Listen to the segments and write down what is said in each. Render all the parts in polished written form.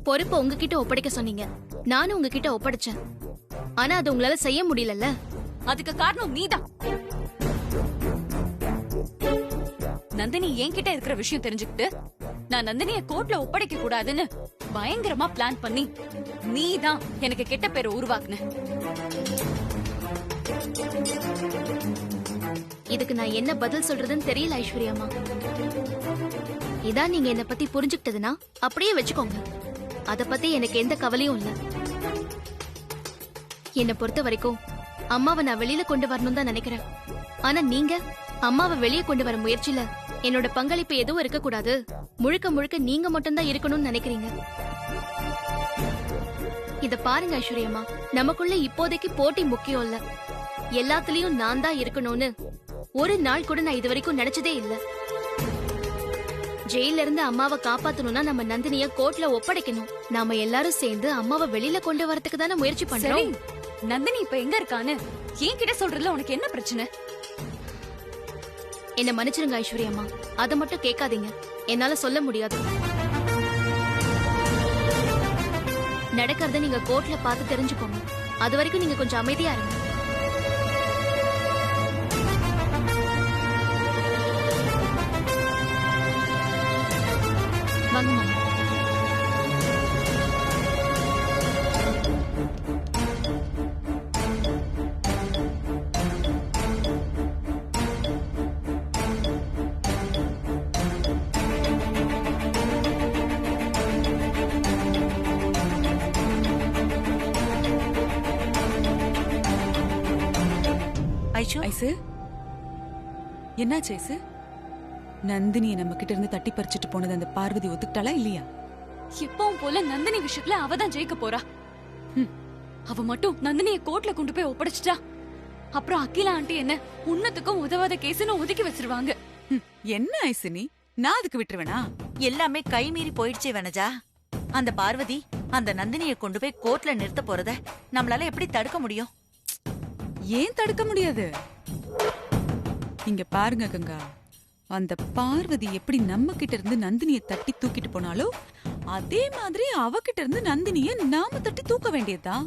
பொறுப்பை உங்ககிட்ட ஒப்படைக்க சொன்னீங்க, நானும் உங்ககிட்ட ஒப்படைச்சேன். ஆனா அது உங்களால செய்ய முடியலல்ல. அதுக்கு காரணம் நீதான். நந்தினி என்கிட்ட இருக்கிற விஷயம் தெரிஞ்சுக்கிட்டு நான் நந்தினிய கோர்ட்ல ஒப்படைக்க கூடாதுன்னு பயங்கரமா பிளான் பண்ணி நீதான் எனக்கு கெட்ட பேரை உருவாக்குன. இதுக்கு நான் என்ன பதில் சொல்றதுன்னு தெரியல ஐஸ்வர்யாமா. இதான் நீங்க என்ன பத்தி புரிஞ்சுக்கிட்டதுன்னா அப்படியே வச்சுக்கோங்க. அத பத்தி எனக்கு எந்த கவலையும் இல்ல. என்ன பொறுத்த வரைக்கும் அம்மாவை நான் வெளியில கொண்டு வரணும் தான் நினைக்கிறேன். ஆனா நீங்க அம்மாவை வெளியே கொண்டு வர முயற்சியில என்னோட பங்களிப்பு எதுவும் இருக்க கூடாது, முழுக்க முழுக்க நீங்க மட்டும்தான் இருக்கணும்னு நினைக்கிறீங்க. இத பாருங்க ஐஸ்வர்யம்மா, நமக்குள்ள இப்போதைக்கு போட்டி முக்கியம் இல்ல. எல்லாத்துலயும் நான் தான் இருக்கணும்னு ஒரு நாள் கூட நான் இது வரைக்கும் நினைச்சதே இல்ல. ஜெயில இருந்து அம்மாவை காப்பாத்தணும்னா நம்ம நந்தினிய கோர்ட்ல ஒப்படைக்கணும். நாம எல்லாரும் சேர்ந்து அம்மாவை வெளியில கொண்டு வரதுக்கு தானே முயற்சி பண்றோம். நந்தினி இப்ப எங்க இருக்கான்னு என்கிட்ட சொல்றதுல உனக்கு என்ன பிரச்சனை? என்ன மன்னிச்சிருங்க ஐஸ்வர்யம்மா, அதை மட்டும் கேட்காதீங்க. என்னால சொல்ல முடியாது. நடக்கிறத நீங்க கோர்ட்ல பார்த்து தெரிஞ்சுக்கோங்க. அது வரைக்கும் நீங்க கொஞ்சம் அமைதியா இருங்க. வாங்க மாமா. ஐசு, என்னாச்சு ஐசு? நந்தினியை நம்ம கிட்ட இருந்து தட்டி பறிச்சுட்டு போனது அந்த பார்வதி ஒத்துக்கிட்டாளா இல்லையா? எப்பவும் போல நந்தினி விஷயத்துல அவதான் ஜெயிக்க போறா. அவ மட்டும் நந்தினிய கோர்ட்ல கொண்டு போய் ஒப்படைச்சிட்டா அப்புறம் அகிலா ஆண்டி என்ன உன்னத்துக்கும் உதவாத கேஸ்னு ஒதுக்கி வச்சிருவாங்க. என்ன ஐசு நீ? நான் அதுக்கு விட்டுருவேனா? எல்லாமே கை மீறி போயிடுச்சே வனஜா. அந்த பார்வதி அந்த நந்தினியை கொண்டு போய் கோர்ட்ல நிறுத்த போறத நம்மளால எப்படி தடுக்க முடியும்? ஏன் தடுக்க முடியாது? இங்க பாருங்க கங்கா, அந்த பார்வதி எப்படி நம்ம கிட்ட இருந்து நந்தினியை தட்டி தூக்கிட்டு போனாலோ அதே மாதிரி அவகிட்ட இருந்து நந்தினியை நாம தட்டி தூக்க வேண்டியதுதான்.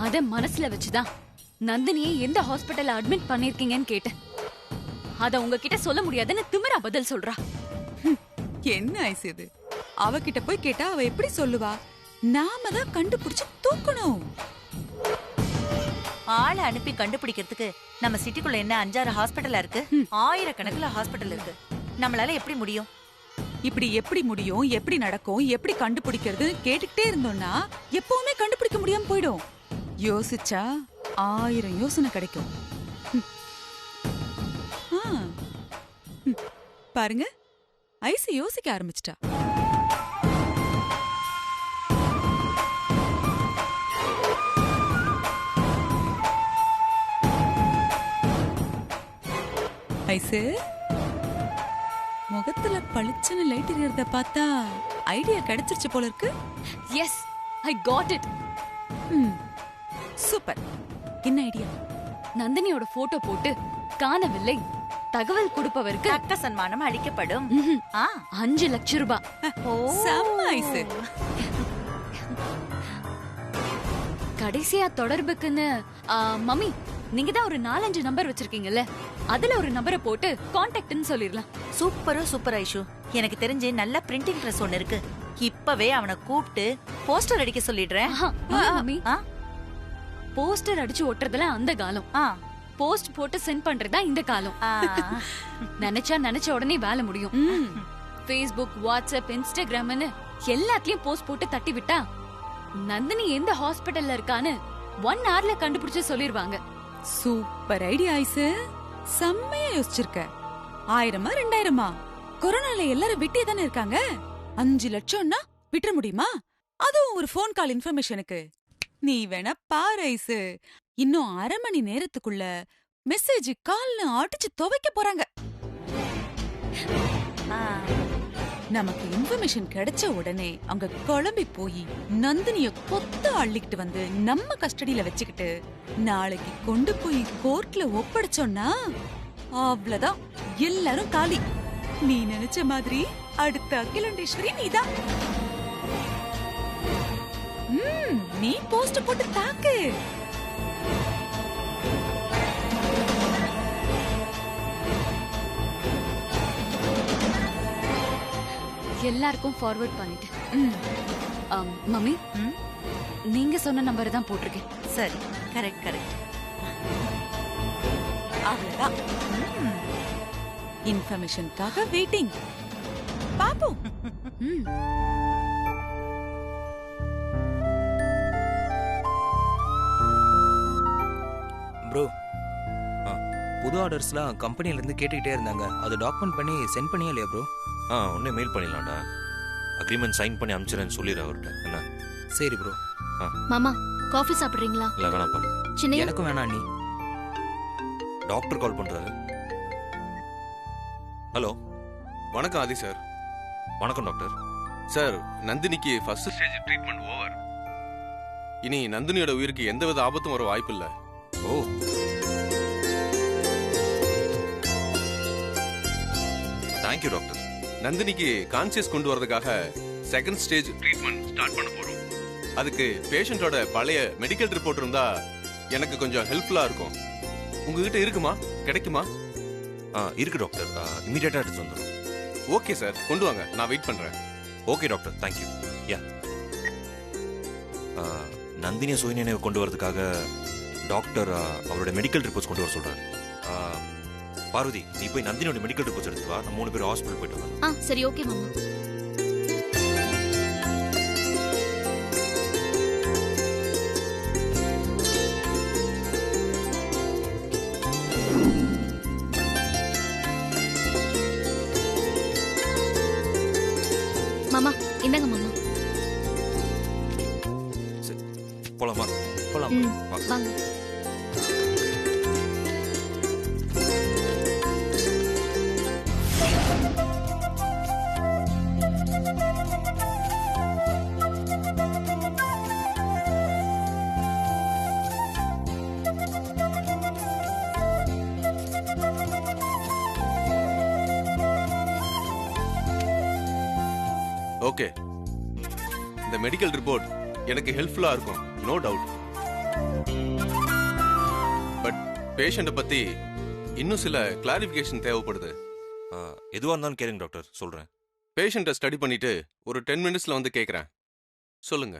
அத மனசுல வச்சுதான் நந்தினியை எந்த ஹாஸ்பிட்டல்ல அட்மிட் பண்ணிருக்கீங்கன்னு கேட்டேன். அத உங்ககிட்ட சொல்ல முடியாதுன்னு திமிரா பதில் சொல்றா. என்ன ஐசு இது? அவகிட்ட போய் கேட்டா அவ எப்படி சொல்லுவா? நாம தான் கண்டுபிடிச்சு தூக்கணும். ஆளை அனுப்பி கண்டுபிடிக்கிறதுக்கு நம்ம சிட்டிக்குள்ள என்ன 5-6 ஹாஸ்பிட்டலா இருக்கு? ஆயிரக்கணக்கில் ஹாஸ்பிட்டல் இருக்கு. நம்மளால எப்படி முடியும்? இப்படி எப்படி முடியும், எப்படி நடக்கும், எப்படி கண்டுபிடிக்கிறது கேட்டுக்கிட்டே இருந்தோம்னா எப்பவுமே கண்டுபிடிக்க முடியாம போயிடும். யோசிச்சா 1000 யோசனை கிடைக்கும். பாருங்க, ஐசு யோசிக்க ஆரம்பிச்சிட்டா. ஐசு, முகத்துல பளிச்சுன்னு லைட் எரியறத பார்த்தா ஐடியா கிடைச்சிருச்சு போல இருக்கு. Yes, I got it. Super. என்ன ஐடியா? நந்தினியோட போட்டோ போட்டு காணவில்லை தகவல் கொடுப்பவருக்கு தக்க சன்மானம் அளிக்கப்படும். 5 லட்சம் ரூபாய். செம்ம ஐசு. கடைசியா தொடர்புக்குன்னு மம்மி நீங்க தான் ஒரு 4-5 நம்பர் வச்சிருக்கீங்கல்ல, அதுல ஒரு நம்பரை போட்டு கான்டாக்ட்னு சொல்லிடலாம். சூப்பர் ஐஷு. எனக்கு தெரிஞ்சு நல்ல பிரிண்டிங் பிரஸ் ஒன்னு இருக்கு. இப்பவே அவனை கூப்பிட்டு போஸ்டர் அடிக்க சொல்லிடுறேன். மம்மி, போஸ்டர் அடிச்சு ஒட்டுறதுல அந்த காலம், போஸ்ட் போட்டு சென்ட் பண்றதா இந்த காலம். நினைச்ச உடனே வேலை முடியும். Facebook, WhatsApp, Instagramனு எல்லாத்துலயும் போஸ்ட் போட்டு தட்டி விட்டா நந்தினி எந்த ஹாஸ்பிட்டல்ல இருக்கான்னு 1 hourல கண்டுபிடிச்சு சொல்லிருவாங்க. Super idea Aisu. செம்மையா யோசிச்சிருக்க. 1000-ஆ 2000-ஆ? கொரோனால எல்லாரும் விட்டே தானே இருக்காங்க. 5 லட்சம்னா விட்டுற முடியுமா? அதுவும் ஒரு போன் கால் இன்ஃபர்மேஷனுக்கு. நீ வேணா பாரு ஐசு, இன்னும் 1/2 மணி நேரத்துக்குள்ள மெசேஜ் கால்னு அடிச்சு துவைக்க போறாங்க. நமக்கு இன்ஃபர்மேஷன் கிடைச்ச உடனே அங்க குழம்பி போய் நந்தினிய கொத்த அள்ளிக்கிட்டு வந்து நம்ம கஸ்டடியில வச்சுக்கிட்டு நாளைக்கு கொண்டு போய் கோர்ட்ல ஒப்படைச்சோம்னா அவ்வளவுதான், எல்லாரும் காலி. நீ நினைச்ச மாதிரி அடுத்த அகிலாண்டேஸ்வரி நீதான். நீ போஸ்ட் போட்டு தாக்கு. எல்லாருக்கும் ஃபார்வர்ட் பண்ணிட்டேன். மம்மி, நீங்க சொன்ன நம்பர் தான் போட்டிருக்கேன். சரி, கரெக்ட் கரெக்ட். அவ்வளவுதான். இன்ஃபர்மேஷனுக்காக வெயிட்டிங். பாப்போம். ப்ரோ, புது ஆர்டர்ஸ்லாம் கம்பெனில இருந்து கேட்டுக்கிட்டே இருந்தாங்க. அது டாக்குமெண்ட் பண்ணி சென்ட் பண்ணியா இல்லையா ப்ரோ? உடனே மெயில் பண்ணிடலாம்டா. அக்ரிமெண்ட் சைன் பண்ணி அனுப்பிச்சிடறேன்னு சொல்லிடு அவர்கிட்ட. என்ன? சரி ப்ரோ. மாமா, காஃபி சாப்பிடுறீங்களா? இல்லை வேணாப்பா. சின்ன எனக்கும் வேணாம் நீ. டாக்டர் கால் பண்றாரு. ஹலோ. வணக்கம் ஆதி சார். வணக்கம் டாக்டர். சார், நந்தினிக்கு ஃபர்ஸ்ட் ஸ்டேஜ் ட்ரீட்மெண்ட் ஓவர். இனி நந்தினியோட உயிருக்கு எந்தவித ஆபத்தும் வர வாய்ப்பில்லை. ஓ, தேங்க்யூ டாக்டர். நந்தினிக்கு கான்சியஸ் கொண்டு வரதுக்காக செகண்ட் ஸ்டேஜ் ட்ரீட்மெண்ட் ஸ்டார்ட் பண்ண போறோம். அதுக்கு பேஷண்டோட பழைய மெடிக்கல் ரிப்போர்ட் இருந்தா எனக்கு கொஞ்சம் ஹெல்ப்ஃபுல்லா இருக்கும். உங்ககிட்ட இருக்குமா? கிடைக்குமா? இருக்கு டாக்டர். இமீடியட்டா எடுத்து வந்துடும். ஓகே சார், கொண்டு வாங்க, நான் வெயிட் பண்றேன். Okay doctor, thank you. யா, நந்தினியை சுயநினைவு கொண்டு வரதுக்காக டாக்டர் அவரோட மெடிக்கல் ரிப்போர்ட்ஸ் கொண்டு வர சொல்றாரு. பார்வதி, நீ போய் நந்தினியோட மெடிக்கல் ரிப்போர்ட்ஸ் எடுத்து வா. நம்ம 3 பேரும் ஹாஸ்பிட்டல் போயிட்டு வரலாம். சரி, ஓகே மாமா. மாமா, இந்தாங்க மாமா. போலாமா? போலாம். வாங்க. ஓகே, இந்த மெடிக்கல் ரிப்போர்ட் எனக்கு ஹெல்ப்ஃபுல்லா இருக்கும், நோ டவுட். பட் பேஷண்ட பத்தி இன்னும் சில கிளாரிஃபிகேஷன் தேவைப்படுது. எதுவா இருந்தாலும் கேளுங்க டாக்டர், சொல்றேன். பேஷண்ட்டை ஸ்டடி பண்ணிட்டு ஒரு 10 மினிட்ஸ்ல வந்து கேட்குறேன். சொல்லுங்க.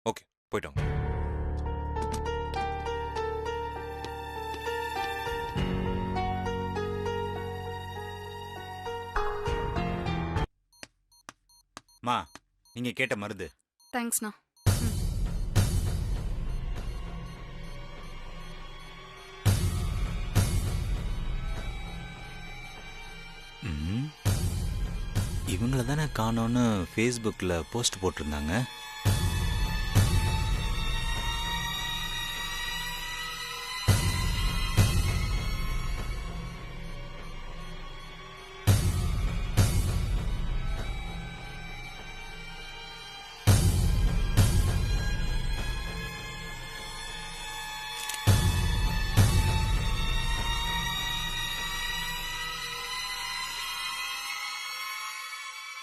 ஓகே, போயிட்டோம். மா, நீங்க கேட்ட மருந்து. தேங்க்ஸ்ண்ணா. இவங்கள தானே காணோன்னு ஃபேஸ்புக்கில் போஸ்ட் போட்டிருந்தாங்க.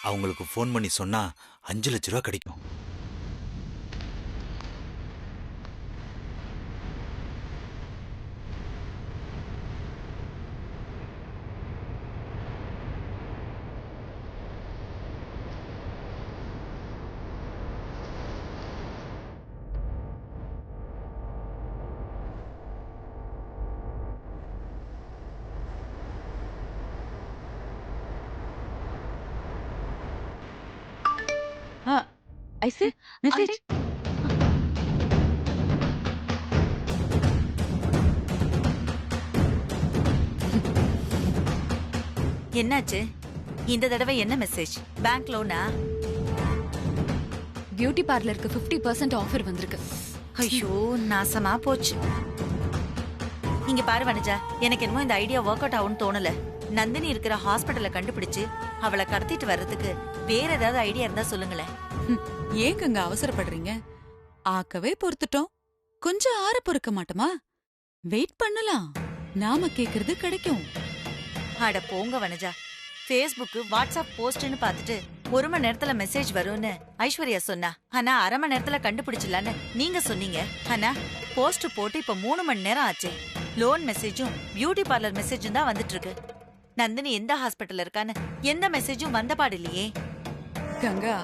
அவங்களுக்கு ஃபோன் பண்ணி சொன்னா 5 லட்ச ரூபா கிடைக்கும். ஐசு, மெசேஜ். என்னாச்சு? இந்த தடவை என்ன மெசேஜ்? பேங்க் லோனா? பியூட்டி பார்லருக்கு 50% ஆஃபர் வந்திருக்கு. ஐயோ, நாசமா போச்சு. இங்க பாரு வனஜா, எனக்கு என்னமோ இந்த ஐடியா ஒர்க் அவுட் ஆகும்னு தோணல. நந்தினி இருக்கிற ஹாஸ்பிட்டலை கண்டுபிடிச்சு அவளை கடத்திட்டு வர்றதுக்கு வேற ஏதாவது ஐடியா இருந்தா சொல்லுங்களேன். ஏங்கங்க அவசரப்படுறீங்க? ஆக்கவே பொறுத்துட்டோம், கொஞ்சம் ஆற பொறுக்க மாட்டோமா? வெயிட் பண்ணலாம். நாம கேக்குறது கிடைக்கும். அட போங்க வனஜா. Facebook வாட்ஸ்அப் போஸ்ட்னு பார்த்துட்டு 1 மணி நேரத்துல மெசேஜ் வரும்னு ஐஸ்வர்யா சொன்னா. ஆனா 1/2 மணி நேரத்துல கண்டுபிடிச்சலான்னு நீங்க சொன்னீங்க. ஆனா போஸ்ட் போட்டு இப்ப 3 மணி நேரம் ஆச்சு. லோன் மெசேஜும் பியூட்டி பார்லர் மெசேஜும் தான் வந்துட்டு இருக்கு. நந்தினி எந்த ஹாஸ்பிட்டல்ல இருக்கான்னு எந்த மெசேஜும் வந்த பாடு இல்லையே. கங்கா,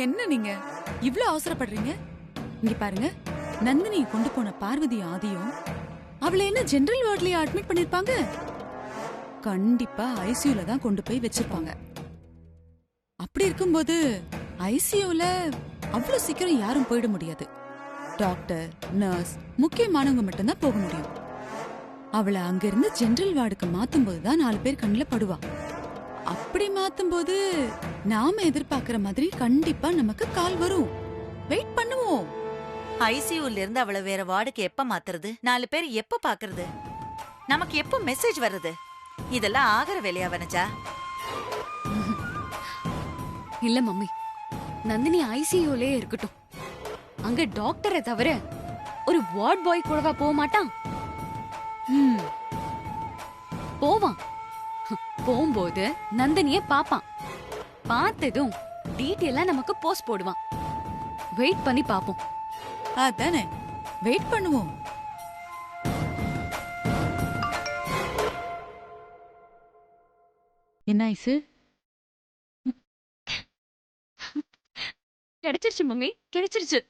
என்ன நீங்க இவ்ளோ அவசரப்படுறீங்க? இங்க பாருங்க, நந்தினி கொண்டு போன பார்வதி ஆதியும் அவளை என்ன ஜெனரல் வார்ட்லயே அட்மிட் பண்ணிருப்பாங்க? கண்டிப்பா ஐசியூல தான் கொண்டு போய் வச்சிருப்பாங்க. அப்படி இருக்கும்போது ஐசியூல அவ்வளவு சீக்கிரம் யாரும் போயிட முடியாது. டாக்டர், நர்ஸ், முக்கியமானவங்க மட்டும்தான் போக முடியும். அவளை அங்கிருந்து ஜெனரல் வார்டுக்கு மாத்தும் போதுதான் 4 பேர் கண்ணுல படுவா. அப்படி மாத்தும் போது நாம எதிர்பார்க்கிற மாதிரி கண்டிப்பா நமக்கு கால் வரும். வெயிட் பண்ணுவோம். ஐசியூல இருந்து அவளை வேற வார்டுக்கு எப்ப மாத்துறது? 4 பேர் எப்ப பாக்குறது? நமக்கு எப்ப மெசேஜ் வருது? இதெல்லாம் ஆகிற வேலையா வனஜா? இல்ல மம்மி, நந்தினி ஐசியூலே இருக்கட்டும். அங்க டாக்டரை தவிர ஒரு வார்ட் பாய் கூடவா போக மாட்டான்? போவான். போகும்போது நந்தினிய பாப்பான். பார்த்ததும் டீட்டெயிலா நமக்கு போஸ்ட் போடுவான். வெயிட் பண்ணி பாப்போம். அதானே, வெயிட் பண்ணுவோம். என்ன ஐசு? கிடைச்சிருச்சு மம்மி, கிடைச்சிருச்சு.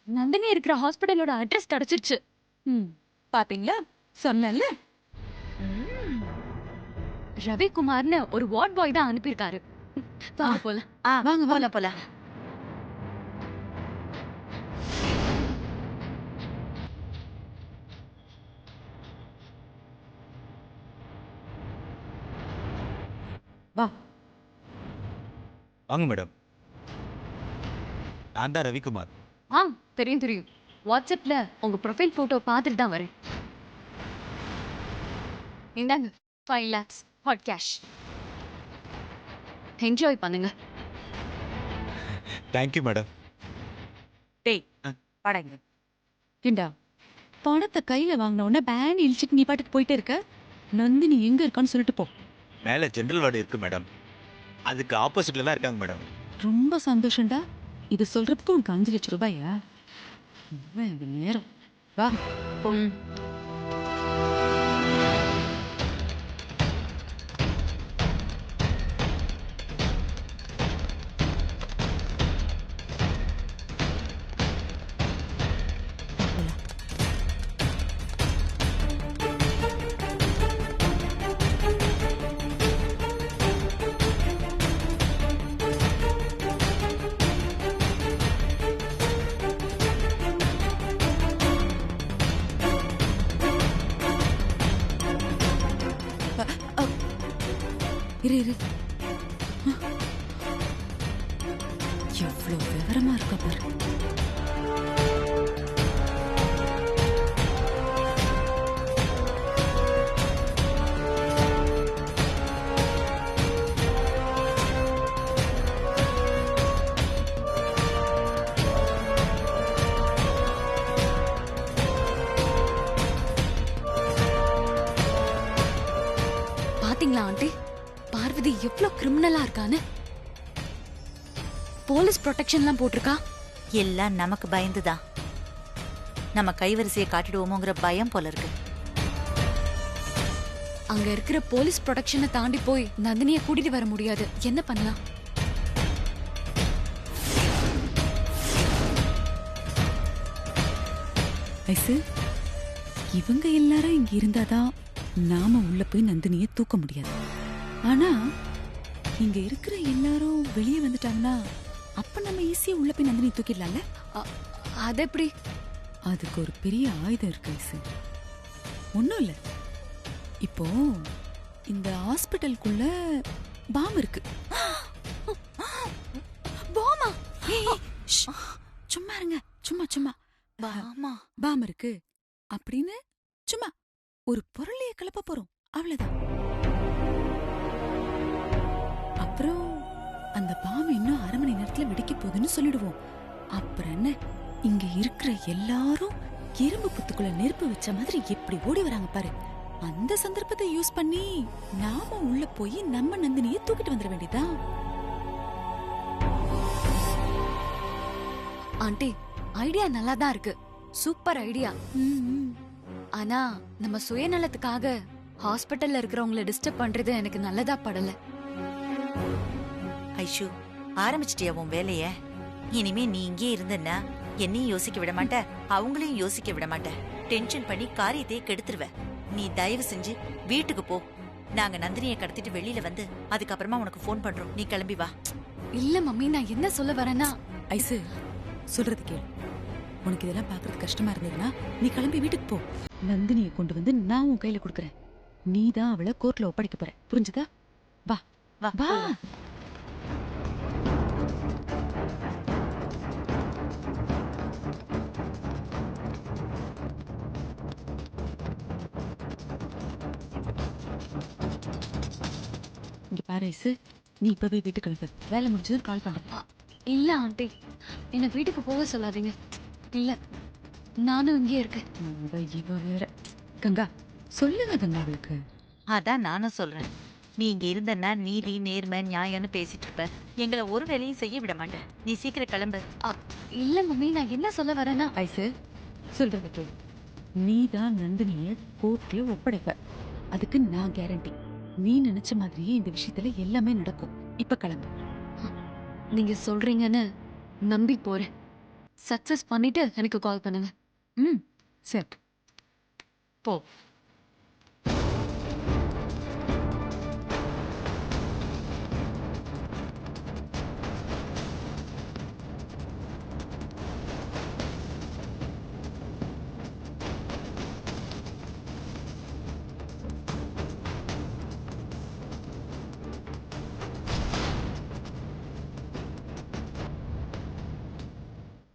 நந்தினி இருக்கிற ஹாஸ்பிடலோட அட்ரஸ் கிடைச்சிருச்சு. பாத்தீங்களா, சொன்னல. ரவிக்குமார்னு ஒரு வார்ட் பாய் தான் அனுப்பியிருக்காரு. வாங்க போலாம். வாங்க போல போல. வா. வாங்க மேடம். நான் தான் ரவிக்குமார். தெரியும் தெரியும். வாட்ஸ்அப்ல உங்க ப்ரொஃபைல் போட்டோ பார்த்துட்டு தான் வரேன். இந்தாங்க 5 lakhs ஹாட் கேஷ். என்ஜாய் பண்ணுங்க. Thank you madam. டேய், படங்க. கிண்டா, பணத்தை கையில வாங்கின உடனே பேன் இழிச்சிட்டு நீ பாட்டுக்கு போயிட்டே இருக்க. நந்தினி எங்க இருக்கான்னு சொல்லிட்டு போ. மேலே ஜென்ரல் வார்டு இருக்கு மேடம். அதுக்கு ஆப்போசிட்ல தான் இருக்காங்க மேடம். ரொம்ப சந்தோஷம்டா. இது சொல்றதுக்கு உனக்கு 5 லட்சம் ரூபாயா? நேரம் வா. இரு. எவ்வளவு விவரமா இருக்க பாரு. பாத்தீங்களா ஆண்டி, பார்வதி எவ்வளவு கிரிமினலா இருக்கான்னு? போலீஸ் ப்ரொடெக்ஷன்லாம் போட்டிருக்கா. எல்லாம் நமக்கு பயந்துதான். நம்ம கைவரிசையை காட்டிடுவோமோங்கிற பயம் போல இருக்கு. அங்க இருக்கிற போலீஸ் ப்ரொடெக்ஷனை தாண்டி போய் நந்தினியை கூட்டிட்டு வர முடியாது. என்ன பண்ணலாம்? ஐசு, இவங்க எல்லாரும் இங்க இருந்தாதான் நாம உள்ள போய் நந்தினியை தூக்க முடியாது. ஆனா இங்க இருக்கிற எல்லாரும் வெளியே வந்துட்டாங்கன்னா அப்ப நம்ம ஈஸியா உள்ள போய் நந்தினி தூக்கிடலாம்ல. அது எப்படி? அதுக்கு ஒரு பெரிய ஆயுதம் இருக்கு ஐசு. ஒண்ணும் இல்ல, இப்போ இந்த ஹாஸ்பிட்டலுக்குள்ள பாம் இருக்கு. பாமா? சும்மா இருங்க, சும்மா. பாம் இருக்கு அப்படின்னு சும்மா ஒரு பொருளைய கிளப்ப போறோம், அவ்வளவுதான். அப்புறம் அந்த பாம் இன்னும் 1/2 மணி நேரத்துல வெடிக்க போகுதுன்னு சொல்லிடுவோம். அப்புறம் என்ன, இங்க இருக்கிற எல்லாரும் இரும்பு புத்துக்குள்ள நெருப்பு வச்ச மாதிரி எப்படி ஓடி வராங்க பாரு. அந்த சந்தர்ப்பத்தை யூஸ் பண்ணி நாம உள்ள போய் நம்ம நந்தினியை தூக்கிட்டு வந்துட வேண்டியதான். ஆண்டி, ஐடியா நல்லா தான் இருக்கு. Super idea. ஆனா நம்ம சுயநலத்துக்காக ஹாஸ்பிட்டல்ல இருக்கிறவங்கள டிஸ்டர்ப் பண்றது எனக்கு நல்லதா படல. ஐஷு, ஆரம்பிச்சிட்டியா உன் வேலைய? இனிமே நீ இங்கே இருந்தன்னா என்னையும் யோசிக்க விட மாட்ட, அவங்களையும் யோசிக்க விட மாட்ட. டென்ஷன் பண்ணி காரியத்தையே கெடுத்துருவ. நீ தயவு செஞ்சு வீட்டுக்கு போ. நாங்க நந்தினியை கடத்திட்டு வெளியில வந்து அதுக்கப்புறமா உனக்கு ஃபோன் பண்றோம். நீ கிளம்பி வா. இல்ல மம்மி, நான் என்ன சொல்ல வரேன்னா, ஐசு சொல்றது கேளு. உனக்கு இதெல்லாம் பாக்குறது கஷ்டமா இருந்ததுன்னா நீ கிளம்பி வீட்டுக்கு போ. நந்தினியை கொண்டு வந்து நான் உன் கையில கொடுக்கறேன். நீ தான் அவளை கோர்ட்ல ஒப்படைக்க போற. புரிஞ்சுதா? வா வா வா. இங்க பாரு ஐசு, நீ இப்பவே வீட்டுக்கு கிளம்பு. வேலை முடிஞ்சதும் கால் பண்றேன். இல்ல ஆண்டி, என்ன வீட்டுக்கு போக சொல்லாதீங்க. இல்ல, நானும் இங்கே இருக்கேன். இவ வேற. கங்கா சொல்லுங்க கங்கா அவளுக்கு. அதான் நானும் சொல்றேன். நீ இங்க இருந்தன்னா நீதி நேர்மை நியாயம்னு பேசிட்டு இருப்ப. எங்களை ஒரு வேலையும் செய்ய விட மாட்டேன். நீ சீக்கிரம் கிளம்பு. இல்ல மம்மி, நான் என்ன சொல்ல வரேன்னா, ஐசு சொல்றது கேளு. நீ தான் நந்தினிய கோர்ட்ல ஒப்படைப்ப. அதுக்கு நான் கேரண்டி. நீ நினைச்ச மாதிரியே இந்த விஷயத்துல எல்லாமே நடக்கும். இப்ப கிளம்பு. நீங்க சொல்றீங்கன்னு நம்பி போறேன். சக்சஸ் பண்ணிட்டு எனக்கு கால் பண்ணுங்க. சரி போ.